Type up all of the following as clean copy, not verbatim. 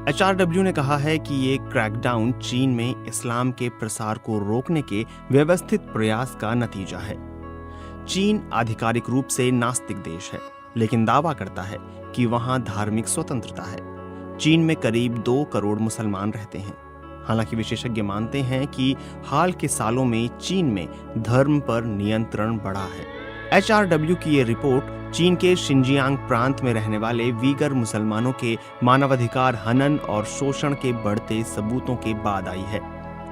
HRW ने कहा है कि ये क्रैकडाउन चीन में इस्लाम के प्रसार को रोकने के व्यवस्थित प्रयास का नतीजा है। चीन आधिकारिक रूप से नास्तिक देश है, लेकिन दावा करता है कि वहां धार्मिक स्वतंत्रता है। चीन में करीब 2 करोड़ मुसलमान रहते हैं। हालांकि विशेषज्ञ मानते हैं कि हाल के सालों में चीन में धर्म पर नियंत्रण बढ़ा है। HRW की ये रिपोर्ट चीन के शिनजियांग प्रांत में रहने वाले वीगर मुसलमानों के मानवाधिकार हनन और शोषण के बढ़ते सबूतों के बाद आई है।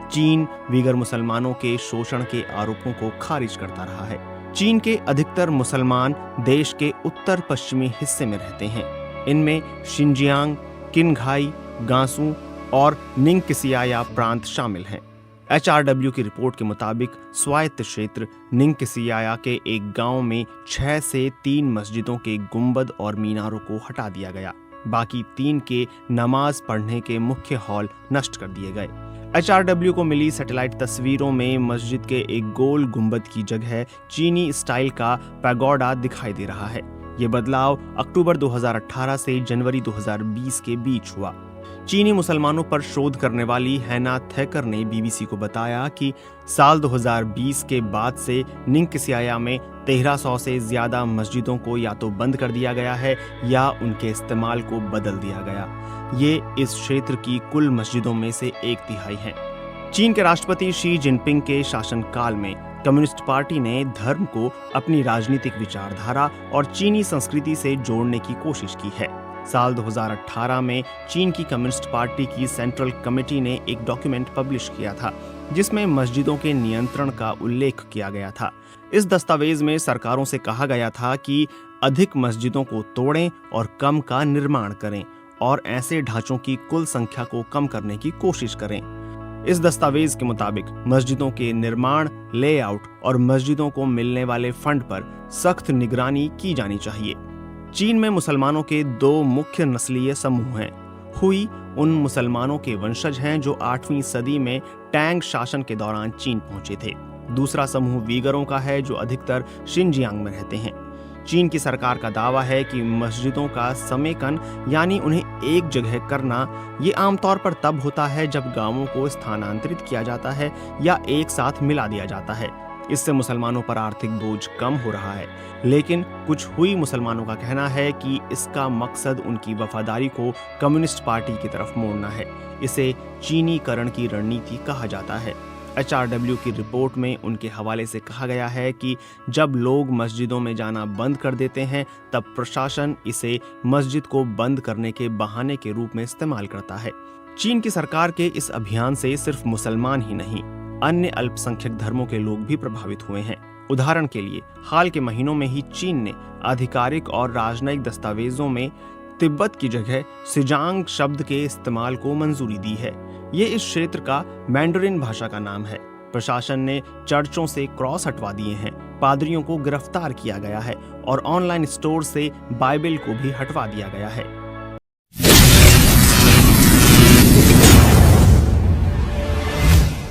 चीन वीगर मुसलमानों के शोषण के आरोपों को खारिज करता रहा है। चीन के अधिकतर मुसलमान देश के उत्तर पश्चिमी हिस्से में रहते हैं। इनमें शिनजियांग, किनघाई, गांसू और निंगकिसियाया प्रांत शामिल हैं। HRW की रिपोर्ट के मुताबिक स्वायत्त क्षेत्र निंगकिसियाया के एक गांव में 6 से 3 मस्जिदों के गुंबद और मीनारों को हटा दिया गया। बाकी 3 के नमाज पढ़ने के मुख्य हॉल नष्ट कर दिए गए। HRW को मिली सैटेलाइट तस्वीरों में मस्जिद के एक गोल गुंबद की जगह चीनी स्टाइल का पैगोडा दिखाई दे रहा है। ये बदलाव अक्टूबर 2018 से जनवरी 2020 के बीच हुआ। चीनी मुसलमानों पर शोध करने वाली हैना थेकर ने BBC को बताया कि साल 2020 के बाद से निंगकिसियाया में 1300 से ज्यादा मस्जिदों को या तो बंद कर दिया गया है या उनके इस्तेमाल को बदल दिया गया। ये इस क्षेत्र की कुल मस्जिदों में से 1/3 हैं। चीन के राष्ट्रपति शी जिनपिंग के शासनकाल में कम्युनिस्ट पार्टी ने धर्म को अपनी राजनीतिक विचारधारा और चीनी संस्कृति से जोड़ने की कोशिश की है। साल 2018 में चीन की कम्युनिस्ट पार्टी की सेंट्रल कमेटी ने एक डॉक्यूमेंट पब्लिश किया था, जिसमें मस्जिदों के नियंत्रण का उल्लेख किया गया था। इस दस्तावेज में सरकारों से कहा गया था कि अधिक मस्जिदों को तोड़ें और कम का निर्माण करें और ऐसे ढांचों की कुल संख्या को कम करने की कोशिश करें। इस दस्तावेज के मुताबिक मस्जिदों के निर्माण, लेआउट और मस्जिदों को मिलने वाले फंड पर सख्त निगरानी की जानी चाहिए। चीन में मुसलमानों के 2 मुख्य नस्लीय समूह हैं। हुई उन मुसलमानों के वंशज हैं जो 8वीं सदी में टैंग शासन के दौरान चीन पहुंचे थे। दूसरा समूह वीगरों का है जो अधिकतर शिनजियांग में रहते हैं। चीन की सरकार का दावा है कि मस्जिदों का समेकन यानी उन्हें एक जगह करना ये आमतौर पर तब होता है जब गांवों को स्थानांतरित किया जाता है या एक साथ मिला दिया जाता है। इससे मुसलमानों पर आर्थिक बोझ कम हो रहा है, लेकिन कुछ हुई मुसलमानों का कहना है कि इसका मकसद उनकी वफादारी को कम्युनिस्ट पार्टी की तरफ मोड़ना है। इसे चीनीकरण की रणनीति कहा जाता है। HRW की रिपोर्ट में उनके हवाले से कहा गया है कि जब लोग मस्जिदों में जाना बंद कर देते हैं, तब प्रशासन इसे मस्जिद को बंद करने के बहाने के रूप में इस्तेमाल करता है। चीन की सरकार के इस अभियान से सिर्फ मुसलमान ही नहीं, अन्य अल्पसंख्यक धर्मों के लोग भी प्रभावित हुए हैं। उदाहरण के लिए हाल के महीनों में ही चीन ने आधिकारिक और राजनयिक दस्तावेजों में तिब्बत की जगह सिजांग शब्द के इस्तेमाल को मंजूरी दी है। ये इस क्षेत्र का मैंडरिन भाषा का नाम है। प्रशासन ने चर्चों से क्रॉस हटवा दिए हैं, पादरियों को गिरफ्तार किया गया है और ऑनलाइन स्टोर से बाइबल को भी हटवा दिया गया है।